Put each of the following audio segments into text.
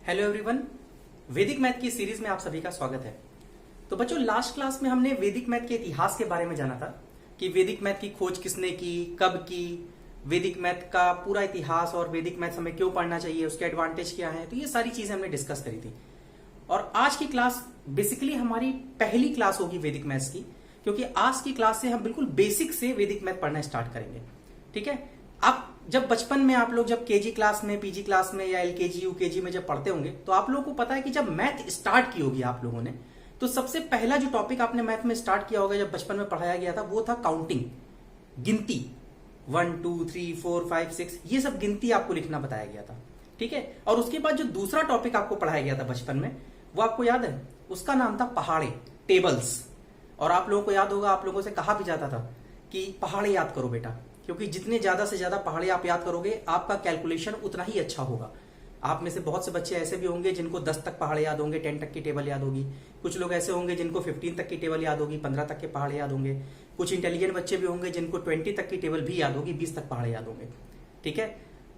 Hello everyone, वैदिक math की series में आप सभी का स्वागत है। तो बच्चों, लास्ट क्लास में हमने वैदिक मैथ के इतिहास के बारे में जाना था कि वैदिक मैथ की खोज किसने की, कब की, वैदिक मैथ का पूरा इतिहास और वैदिक मैथ हमें क्यों पढ़ना चाहिए, उसके एडवांटेज क्या है। तो ये सारी चीजें हमने डिस्कस करी थी। और आज की क्लास बेसिकली हमारी पहली क्लास होगी वैदिक मैथ्स की, क्योंकि आज की क्लास से हम बिल्कुल बेसिक से वैदिक मैथ पढ़ना स्टार्ट करेंगे। ठीक है। अब जब बचपन में आप लोग जब केजी क्लास में, पीजी क्लास में या एलकेजी यूकेजी में जब पढ़ते होंगे तो आप लोगों को पता है कि जब मैथ स्टार्ट की होगी आप लोगों ने, तो सबसे पहला जो टॉपिक आपने मैथ में स्टार्ट किया होगा जब बचपन में पढ़ाया गया था वो था काउंटिंग, गिनती। 1 2 3 4 5 6 ये सब गिनती आपको लिखना बताया गया था। ठीक है। और उसके बाद जो दूसरा टॉपिक आपको पढ़ाया गया था बचपन में, वो आपको याद है, उसका नाम था पहाड़े, टेबल्स। और आप लोगों को याद होगा, आप लोगों से कहा भी जाता था कि पहाड़े याद करो बेटा, क्योंकि जितने ज्यादा से ज्यादा पहाड़े आप याद करोगे आपका कैलकुलेशन उतना ही अच्छा होगा। आप में से बहुत से बच्चे ऐसे भी होंगे जिनको 10 तक पहाड़े याद होंगे, 10 तक की टेबल याद होगी। कुछ लोग ऐसे होंगे जिनको 15 तक की टेबल याद होगी, 15 तक के पहाड़े याद होंगे। कुछ इंटेलिजेंट बच्चे भी होंगे जिनको 20 तक की टेबल भी याद होगी, 20 तक पहाड़े याद होंगे। ठीक है।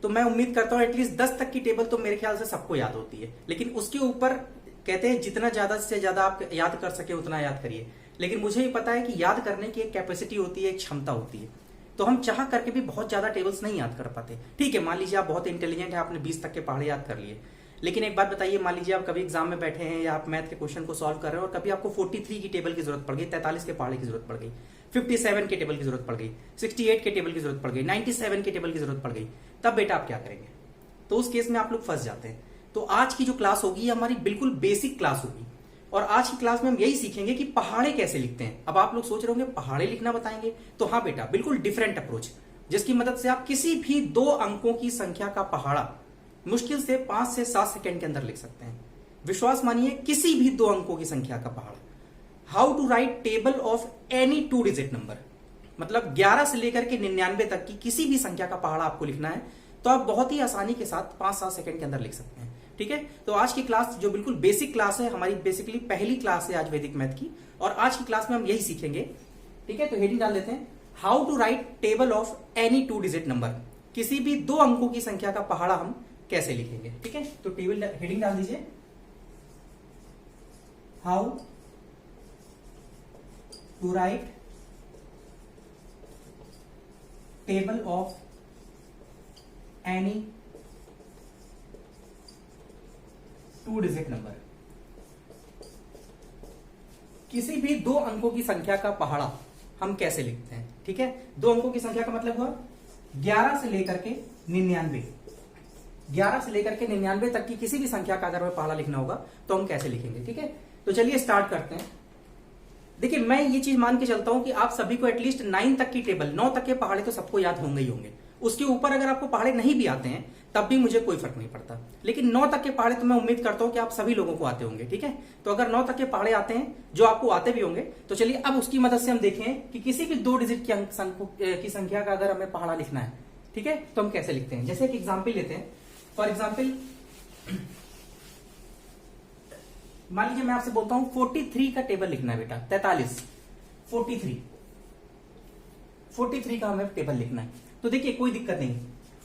तो मैं उम्मीद करता हूं एटलीस्ट 10 तक की टेबल तो मेरे ख्याल से सबको याद होती है, लेकिन उसके ऊपर कहते हैं जितना ज्यादा से ज्यादा आप याद कर सके उतना याद करिए। लेकिन मुझे भी पता है कि याद करने की एक कैपेसिटी होती है, एक क्षमता होती है। तो हम चाह करके भी बहुत ज्यादा टेबल्स नहीं याद कर पाते। ठीक है, मान लीजिए आप बहुत इंटेलिजेंट है, आपने 20 तक के पहाड़े याद कर लिए। लेकिन एक बात बताइए, मान लीजिए आप कभी एग्जाम में बैठे हैं या आप मैथ के क्वेश्चन को सॉल्व कर रहे हैं और कभी आपको 43 की टेबल की जरूरत पड़ गई, 43 के पहाड़े की जरूरत पड़ गई, 57 के टेबल की जरूरत पड़ गई, 68 के टेबल की जरूरत पड़ गई, 97 के टेबल की जरूरत पड़ गई, तब बेटा आप क्या करेंगे? तो उस केस में आप लोग फंस जाते हैं। तो आज की जो क्लास होगी हमारी बिल्कुल बेसिक क्लास होगी, और आज की क्लास में हम यही सीखेंगे कि पहाड़े कैसे लिखते हैं। अब आप लोग सोच रहे होंगे पहाड़े लिखना बताएंगे, तो हाँ बेटा, बिल्कुल डिफरेंट अप्रोच, जिसकी मदद से आप किसी भी 2 अंकों की संख्या का पहाड़ा मुश्किल से 5 से 7 सेकंड के अंदर लिख सकते हैं। विश्वास मानिए, किसी भी 2 अंकों की संख्या का पहाड़ा। How to write table of any 2 digit number, मतलब 11 से लेकर के 99 तक की किसी भी संख्या का पहाड़ा आपको लिखना है, तो आप बहुत ही आसानी के साथ 5-7 सेकंड के अंदर लिख सकते हैं। ठीक है। तो आज की क्लास जो बिल्कुल बेसिक क्लास है, हमारी बेसिकली पहली क्लास है आज वैदिक मैथ की, और आज की क्लास में हम यही सीखेंगे। ठीक है। तो हेडिंग डाल देते हैं, how to write table of any 2 digit number, किसी भी 2 अंकों की संख्या का पहाड़ा हम कैसे लिखेंगे। ठीक है। तो टेबल हेडिंग डाल दीजिए, how to write table of any 2 digit number, किसी भी 2 अंकों की संख्या का पहाड़ा हम कैसे लिखते हैं। ठीक है। 2 अंकों की संख्या का मतलब हुआ 11 से लेकर के 99, 11 से लेकर के 99 तक की किसी भी संख्या का अगर हमें पहाड़ा लिखना होगा तो हम कैसे लिखेंगे। ठीक है। तो चलिए स्टार्ट करते हैं। देखिए, मैं ये चीज मान के चलता हूं कि आप सभी को एटलीस्ट 9 तक की टेबल, 9 तक के पहाड़े तो सबको याद होंगे ही होंगे। उसके ऊपर अगर आपको पहाड़े नहीं भी आते हैं तब भी मुझे कोई फर्क नहीं पड़ता, लेकिन 9 तक के पहाड़े तो मैं उम्मीद करता हूं कि आप सभी लोगों को आते होंगे। ठीक है। तो अगर 9 तक के पहाड़े आते हैं, जो आपको आते भी होंगे, तो चलिए अब उसकी मदद से हम देखें कि किसी भी 2 डिजिट की संख्या का अगर हमें पहाड़ा लिखना है, ठीक है, तो हम कैसे लिखते हैं। जैसे एक एग्जाम्पल लेते हैं। फॉर एग्जाम्पल, मान लीजिए मैं आपसे बोलता हूं 43 का टेबल लिखना है बेटा, 43, 43 का हमें टेबल लिखना है। तो देखिए कोई दिक्कत नहीं,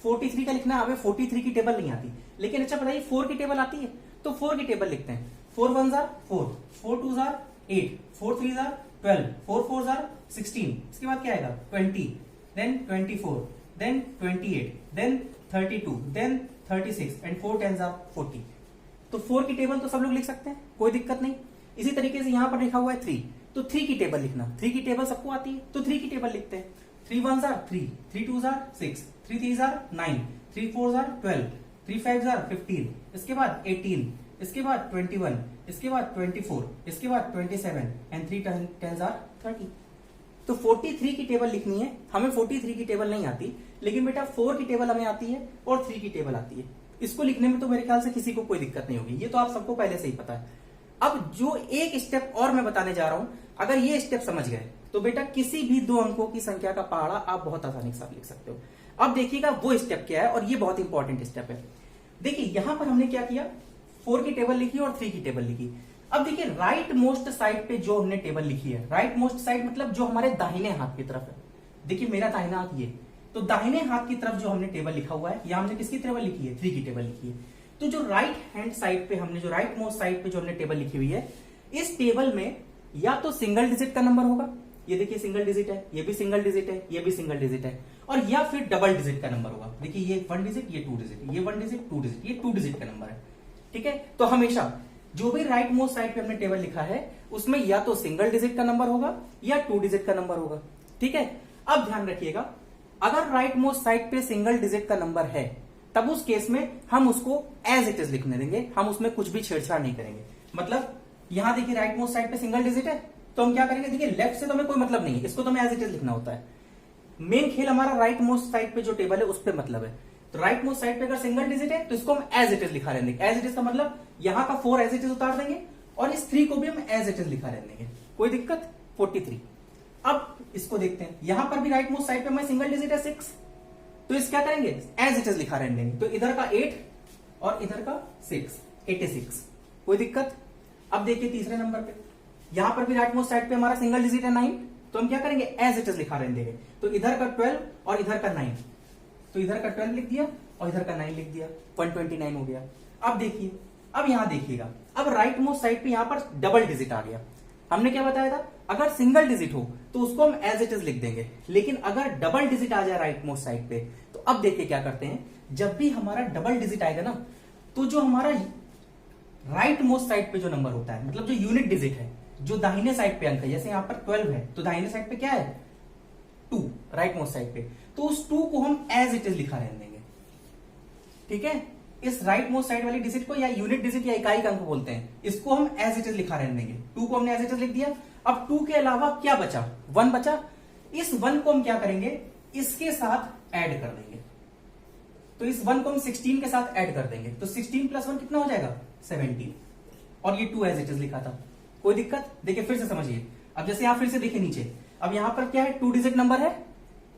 43 का लिखना है, हमें 43 की टेबल नहीं आती, लेकिन अच्छा बताइए 4 की टेबल आती है, तो 4 की टेबल लिखते हैं। 4 1 4, 4 2 8, 4 3 12, 4 4 16, इसके बाद क्या आएगा 20, then 24, then 28, then 32, then 36 and 4 10 40। तो 4 की टेबल तो सब लोग लिख सकते हैं, कोई दिक्कत नहीं। इसी तरीके से यहां पर लिखा हुआ है 3, तो 3 की टेबल लिखना, 3 की टेबल सबको आती है, तो 3 की टेबल लिखते हैं। 3 1 3, 3 2 6, 3 3 9, 3 4 12, 3 5 15, इसके बाद 18, इसके बाद 21, इसके बाद 24, इसके बाद 27 एंड 3 10 30। तो 43 की टेबल लिखनी है, हमें 43 की टेबल नहीं आती, लेकिन बेटा 4 की टेबल हमें आती है और 3 की टेबल आती है। इसको लिखने में तो मेरे ख्याल से किसी को कोई दिक्कत नहीं होगी, ये तो आप सबको पहले से ही पता है। अब जो एक स्टेप और मैं बताने जा रहा हूं, अगर ये स्टेप समझ गए तो बेटा किसी भी 2 अंकों की संख्या का पहाड़ा आप बहुत आसानी के साथ लिख सकते हो। अब देखिएगा वो स्टेप क्या है, और ये बहुत इंपॉर्टेंट स्टेप है। देखिए यहां पर हमने क्या किया, 4 की टेबल लिखी और 3 की टेबल लिखी। अब देखिए राइट मोस्ट साइड पे जो हमने टेबल लिखी है, राइट मोस्ट साइड मतलब जो हमारे दाहिने हाथ की तरफ है। देखिए मेरा दाहिना हाथ ये, तो दाहिने हाथ की तरफ जो हमने टेबल लिखा हुआ है, यहां हमने किसकी टेबल लिखी है, 3 की टेबल लिखी है। तो जो राइट हैंड साइड पे हमने, जो राइट मोस्ट साइड पे जो हमने टेबल लिखी हुई है, इस टेबल में या तो सिंगल डिजिट का नंबर होगा, ये देखिए सिंगल डिजिट है, ये भी सिंगल डिजिट है, ये भी सिंगल डिजिट है, और या फिर डबल डिजिट का नंबर होगा। देखिए ये 1 डिजिट, ये 2 डिजिट, ये 1 डिजिट, 2 डिजिट, ये 2 डिजिट का नंबर है। ठीक है, तो हमेशा जो भी राइट मोस्ट साइड पे हमने टेबल लिखा है उसमें या तो सिंगल डिजिट का नंबर होगा या 2 डिजिट का नंबर होगा। ठीक है, अब ध्यान रखिएगा, अगर राइट मोस्ट साइड पे सिंगल डिजिट का नंबर है तब उस केस में हम उसको एज इट इज लिखने देंगे, हम उसमें कुछ भी छेड़छाड़ नहीं करेंगे। मतलब यहां देखिए राइट मोस्ट साइड पे सिंगल डिजिट है तो हम क्या करेंगे, देखिए लेफ्ट से तो हमें कोई मतलब नहीं है, इसको तो हमें एज इट इज लिखना होता है। मेन खेल हमारा राइट मोस्ट साइड पे जो टेबल है उस पर मतलब है। तो राइट मोस्ट साइड पे अगर सिंगल डिजिट है तो इसको हम एज इट इज लिखा रहने देंगे। एज इट इज का मतलब यहां का 4 एज इट इज उतार देंगे और इस 3 को भी हम एज इट इज लिखा रहने देंगे, कोई दिक्कत। 43। अब इसको देखते हैं, यहां पर भी राइट मोस्ट साइड पे हमारे सिंगल डिजिट है 6, तो इस क्या करेंगे, एज इट इज लिखा रहने देंगे। तो इधर का 8 और इधर का 6, 86, कोई दिक्कत। अब देखिए तीसरे नंबर पे, यहां पर भी राइट मोस्ट साइड पे हमारा सिंगल डिजिट है 9, तो हम क्या करेंगे, एज इट इज लिखा रहने देंगे। तो इधर का 12 और इधर का 9, तो इधर का 12 लिख दिया और इधर का 9 लिख दिया, 129 हो गया। अब देखिए, अब यहां देखिएगा, अब राइट मोस्ट साइड पे यहां पर डबल डिजिट आ गया। हमने क्या बताया था, अगर सिंगल डिजिट हो तो उसको हम एज इट इज लिख देंगे, लेकिन अगर डबल डिजिट आ जाए राइट मोस्ट साइड पे तो अब देखिए क्या करते हैं, जब भी हमारा डबल डिजिट आएगा ना, तो जो हमारा राइट मोस्ट साइड पे जो नंबर होता है, मतलब जो यूनिट डिजिट है, जो दाहिने साइड पे अंक है, जैसे यहां पर 12 है तो दाहिने साइड पे क्या है, 2 राइट मोस्ट साइड पे, तो उस 2 को हम एज इट इज लिखा रहने देंगे। ठीक है, इस राइट मोस्ट साइड वाली डिजिट को या यूनिट डिजिट या इकाई अंक बोलते हैं, इसको हम एज इट इज लिखा रहने देंगे। 2 को हमने एज इट इज लिख दिया। अब 2 के अलावा क्या बचा, 1 बचा। इस 1 को हम क्या करेंगे, इसके साथ ऐड कर देंगे। तो इस 1 को हम 16 के साथ ऐड कर देंगे, तो 16 + 1 कितना हो जाएगा, 17, और ये 2 एज इट इज लिखा था, कोई दिक्कत। देखिए फिर से समझिए, अब जैसे यहां फिर से देखिए नीचे, अब यहां पर क्या है, 2 डिजिट नंबर है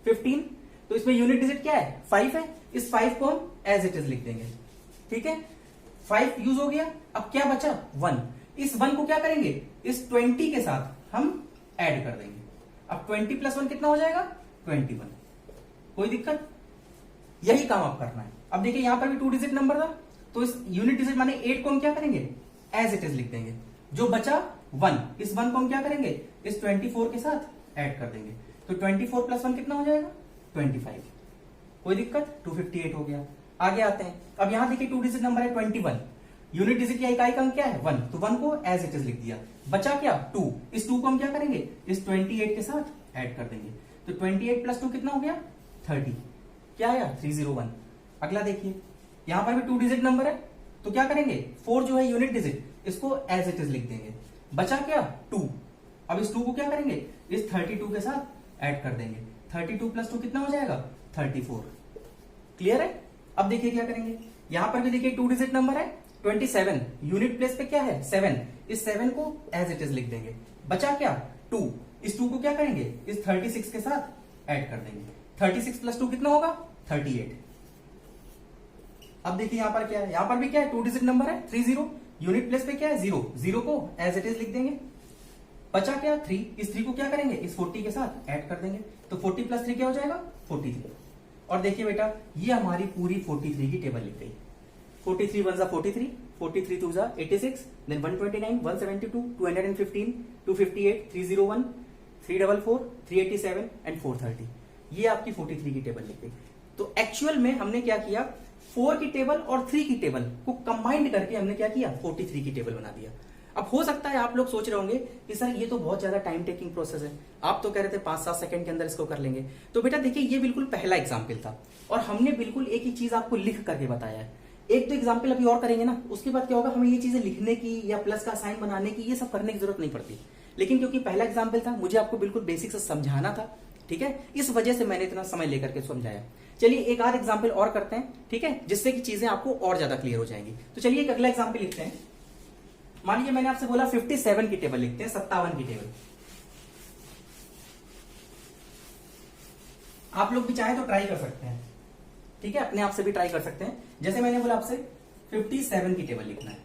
15, तो इसमें यूनिट डिजिट क्या है, 5 है, इस 5 को हम एज इट इज लिख देंगे। ठीक है, 5 यूज हो गया। अब क्या बचा, 1, इस 1 को क्या करेंगे, इस 20 के साथ हम ऐड कर देंगे। अब 20 + 1 कितना हो जाएगा, 21, कोई दिक्कत। यही काम आप करना है। अब देखिए यहां पर भी 2 डिजिट नंबर था, तो इस यूनिट डिजिट माने 8 को हम क्या करेंगे, एज इट इज लिख देंगे। जो बचा 1, इस 1 को हम क्या करेंगे, इस 24 के साथ ऐड कर देंगे। तो 24 + 1 कितना हो जाएगा, 25, कोई दिक्कत। 258 हो गया। आगे आते हैं, अब यहां देखिए 2 डिजिट नंबर है 21, यूनिट डिजिट या इकाई का अंक क्या है, 1, तो 1 को एज इट इज लिख दिया। बचा क्या, 2, इस 2 को हम क्या करेंगे, इस 28 के साथ ऐड कर देंगे। तो 28 + 2 कितना हो गया, 30, क्या आया, 301। अगला देखिए, यहां पर भी 2 डिजिट नंबर है, तो क्या करेंगे, 4 जो है यूनिट डिजिट, इसको एज इट इज लिख देंगे। बचा क्या, 2, अब इस 2 को क्या करेंगे, इस 32 के साथ ऐड कर देंगे। 32 + 2 कितना हो जाएगा, 34। क्लियर है। अब देखिए क्या करेंगे, यहां पर भी देखिए 2 डिजिट नंबर है 27, यूनिट प्लेस पे क्या है, 7, इस 7 को एज इट इज लिख देंगे। बचा क्या, 2, इस 2 को क्या करेंगे, इस 36 के साथ ऐड कर देंगे। 36 + 2 कितना होगा, 38। अब देखिए यहां पर क्या है, यहां पर भी क्या है, 2 डिजिट नंबर है 30, यूनिट प्लेस पे क्या है, 0, 0 को एज इट इज लिख देंगे। बचा क्या, 3, इस 3 को क्या करेंगे, इस 40 के साथ ऐड कर देंगे। तो 40 + 3 क्या हो जाएगा, 43। और देखिए बेटा, ये हमारी पूरी 43 की टेबल लिख गई। 43 1 = 43, 43 2 = 86, देन 129, 172, 215, 258, 301, 344, 387 एंड 430। ये आपकी 43 की टेबल लिख गई। तो एक्चुअल में हमने क्या किया, 4 की टेबल और 3 की टेबल को कंबाइंड करके हमने क्या किया, 43 की टेबल बना दिया। अब हो सकता है आप लोग सोच रहे होंगे कि सर ये तो बहुत ज्यादा टाइम टेकिंग प्रोसेस है, आप तो कह रहे थे 5-7 सेकंड के अंदर इसको कर लेंगे। तो बेटा देखिए, ये बिल्कुल पहला एग्जाम्पल था और हमने बिल्कुल एक ही चीज आपको लिख करके बताया है। एक तो एग्जाम्पल अभी और करेंगे ना, उसके बाद क्या होगा, हमें ये चीजें लिखने की या प्लस का साइन बनाने की ये सब करने की जरूरत नहीं पड़ती। लेकिन क्योंकि पहला एग्जाम्पल था, मुझे आपको बिल्कुल बेसिक से समझाना था, ठीक है, इस वजह से मैंने इतना समय लेकर के समझाया। चलिए एक आध एग्जाम्पल और करते हैं, ठीक है, जिससे कि चीजें आपको और ज्यादा क्लियर हो जाएंगी। तो चलिए एक अगला एग्जाम्पल लिखते हैं। मान लीजिए मैंने आपसे बोला 57 की टेबल लिखते हैं, 57 की टेबल। आप लोग भी चाहे तो ट्राई कर सकते हैं, ठीक है, अपने आप से भी ट्राई कर सकते हैं। जैसे मैंने बोला आपसे 57 की टेबल लिखना है।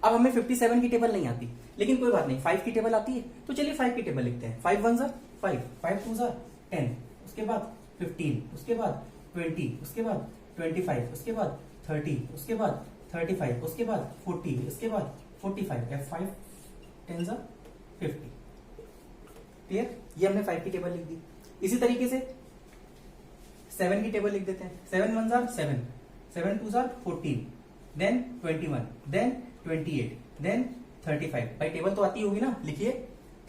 अब हमें 57 की टेबल नहीं आती, लेकिन कोई बात नहीं, 5 की टेबल आती है, तो चलिए 5 की टेबल लिखते हैं। 5 1 = 5, 5 2 = 10, उसके बाद 15, उसके बाद 20, उसके बाद 25, उसके बाद 30, उसके बाद 35, उसके बाद 40, इसके बाद 45, F5 10 50। क्लियर? ये हमने 5 की टेबल लिख दी। इसी तरीके से 7 की टेबल लिख देते हैं। 7 1 जार 7, 7 2 जार 14, देन 21, देन 28, देन 35। भाई टेबल तो आती होगी ना, लिखिए।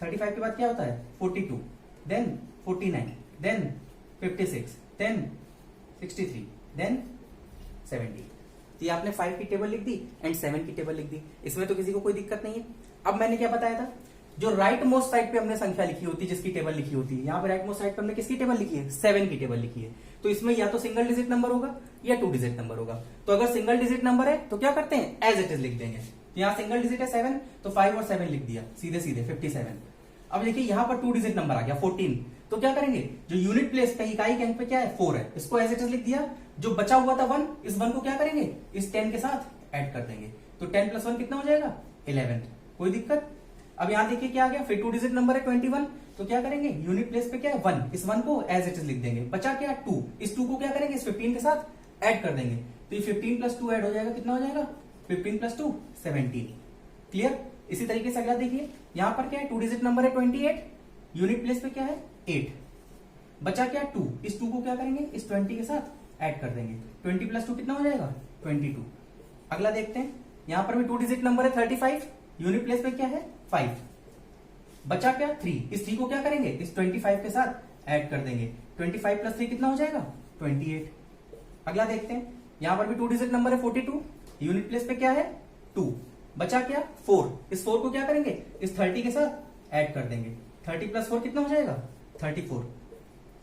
35 के बाद क्या होता है? 42, देन 49, देन 56, देन 63, देन 70। तो ये आपने 5 की टेबल लिख दी एंड 7 की टेबल लिख दी। इसमें तो किसी को कोई दिक्कत नहीं है। अब मैंने क्या बताया था, जो राइट मोस्ट साइड पे हमने संख्या लिखी होती है, जिसकी टेबल लिखी होती है, यहाँ पे राइट मोस्ट साइड पे हमने किसकी टेबल लिखी है? 7 की टेबल लिखी है। तो इसमें या तो सिंगल डिजिट नंबर होगा या 2 डिजिट नंबर होगा। तो अगर सिंगल डिजिट नंबर है तो क्या करते हैं? एज इट इज लिख देंगे। तो यहाँ सिंगल डिजिट है 7, तो 5 और 7 लिख दिया, सीधे सीधे 57। अब देखिए यहाँ पर 2 डिजिट नंबर आ गया 14, तो क्या करेंगे? जो यूनिट प्लेस पे, इकाई के अंक पे क्या है? 4 है, इसको एज इट इज लिख दिया। जो बचा हुआ था 1, इस 1 को क्या करेंगे? इस 10 के साथ ऐड कर देंगे। तो 10 प्लस 1 कितना हो जाएगा? 11। कोई दिक्कत? अब यहां देखिए क्या आ गया, फिर 2 डिजिट नंबर है 21, तो क्या करेंगे? यूनिट प्लेस पे क्या है? 1, इस 1 को एज इट इज लिख देंगे। बचा क्या? 2, इस 2 को क्या करेंगे? इस 15 के साथ ऐड कर देंगे। तो ये 15 प्लस 2 ऐड हो जाएगा, कितना हो जाएगा? 15 प्लस 2 17। क्लियर? इसी तरीके से अगला देखिए, यहां पर क्या है? 2 डिजिट नंबर है 28, यूनिट प्लेस पे क्या है? 8, बचा क्या? 2, इस 2 को क्या करेंगे? इस 20 के साथ ऐड कर देंगे। 20 प्लस 2 कितना हो जाएगा? 22। अगला देखते हैं, यहां पर भी 2 डिजिट नंबर है 35, यूनिट प्लेस पे क्या है? 5, बचा क्या? 3, इस 3 को क्या करेंगे? इस 25 के साथ ऐड कर देंगे। 25 प्लस 3 कितना हो जाएगा? 28। अगला देखते हैं, यहां पर भी 2 डिजिट नंबर है 42, यूनिट प्लेस पे क्या है? 2, बचा क्या? 4, इस 4 को क्या करेंगे? इस 30 के साथ ऐड कर देंगे। 30 प्लस 4 कितना हो जाएगा? 34।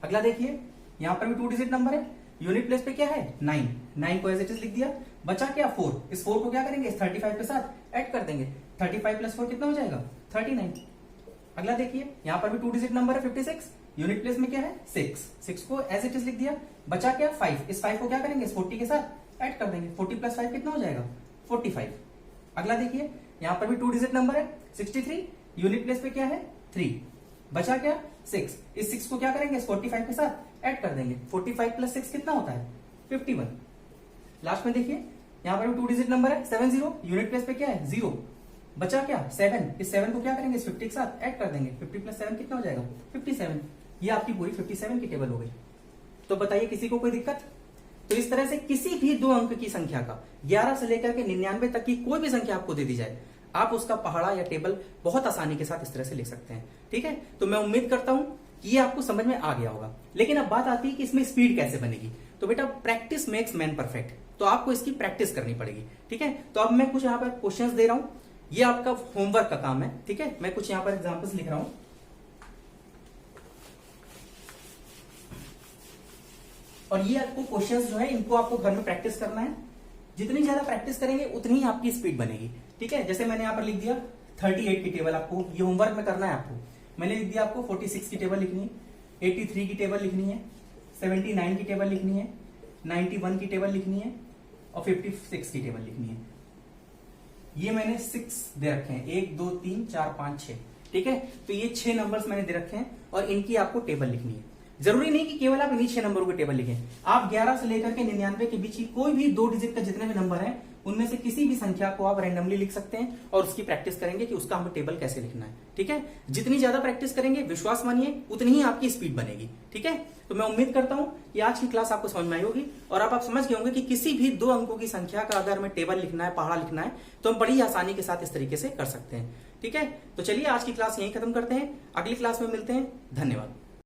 अगला देखिए, यहां पर भी 2 डिजिट नंबर है, यूनिट प्लेस पे क्या है? 9, 9 को एज इट इज लिख दिया। बचा क्या? 4, इस 4 को क्या करेंगे? इस 35 के साथ ऐड कर देंगे। 35 प्लस 4 कितना हो जाएगा? 39। अगला देखिए, यहां पर भी 2 डिजिट नंबर है 56, यूनिट प्लेस में क्या है? 6, 6 को एज इट इज लिख दिया। बचा क्या? 5, इस 5 को क्या करेंगे? इस 40 के साथ ऐड कर देंगे। 40 प्लस 5 कितना हो जाएगा? 45। अगला देखिए, यहां पर भी 2 डिजिट नंबर है 63, यूनिट प्लेस पे क्या है? 3, बचा क्या? 6, इस 6 को क्या करेंगे? इस 45 के साथ ऐड कर देंगे। 45 प्लस 6 कितना होता है? 51। लास्ट में देखिए, यहां पर भी 2 डिजिट नंबर है 70, यूनिट प्लेस पे क्या है? 0, बचा क्या? 7, इस 7 को क्या करेंगे? इस 50 के साथ ऐड कर देंगे। 50 प्लस 7 कितना हो जाएगा? 57। ये आपकी पूरी 57 की टेबल हो गई। तो बताइए, किसी को कोई दिक्कत? तो इस तरह से किसी भी 2 अंक की संख्या का 11 से लेकर के 99 तक की कोई भी संख्या आपको दे दी जाए, आप उसका पहाड़ा या टेबल बहुत आसानी के साथ इस तरह से लिख सकते हैं। ठीक है? तो मैं उम्मीद करता हूं कि ये आपको समझ में आ गया होगा। लेकिन अब बात आती है कि इसमें स्पीड कैसे बनेगी। तो बेटा, प्रैक्टिस मेक्स मैन परफेक्ट, तो आपको इसकी प्रैक्टिस करनी पड़ेगी। ठीक है? तो अब मैं कुछ यहां पर क्वेश्चंस दे रहा हूं, ये आपका होमवर्क का काम है। ठीक है? मैं कुछ यहां पर एग्जांपल्स लिख रहा हूं। और ये आपको क्वेश्चंस जो है, इनको आपको घर में प्रैक्टिस करना है। जितनी ज्यादा प्रैक्टिस करेंगे उतनी ही आपकी स्पीड बनेगी। ठीक है? जैसे मैंने यहां पर लिख दिया 38 की टेबल, आपको ये होमवर्क में करना है। आपको मैंने लिख दिया, आपको 46 की टेबल लिखनी है, 83 की टेबल लिखनी है, 79 की टेबल लिखनी है, 91 की टेबल लिखनी है और 56 की टेबल लिखनी है। ये मैंने 6 दे रखे हैं, 1 2 3 4 5 6। ठीक है? तो ये 6 नंबर्स मैंने दे रखे हैं और इनकी आपको टेबल लिखनी है। जरूरी नहीं कि केवल आप इन्हीं 6 नंबरों की टेबल लिखें, आप 11 से लेकर के 99 के बीच की कोई भी 2 डिजिट का जितने भी नंबर हैं, उनमें से किसी भी संख्या को आप रैंडमली लिख सकते हैं और उसकी प्रैक्टिस करेंगे कि उसका हमें टेबल कैसे लिखना है। ठीक है? जितनी ज्यादा प्रैक्टिस करेंगे, विश्वास मानिए, उतनी ही आपकी स्पीड बनेगी। ठीक है? तो मैं उम्मीद करता हूं कि आज की क्लास आपको समझ में आई होगी और आप समझ गए होंगे कि किसी भी 2 अंकों की संख्या का अगर हमें टेबल लिखना है, पहाड़ा लिखना है, तो हम बड़ी आसानी के साथ इस तरीके से कर सकते हैं। ठीक है? तो चलिए, आज की क्लास यहीं खत्म करते हैं, अगली क्लास में मिलते हैं। धन्यवाद।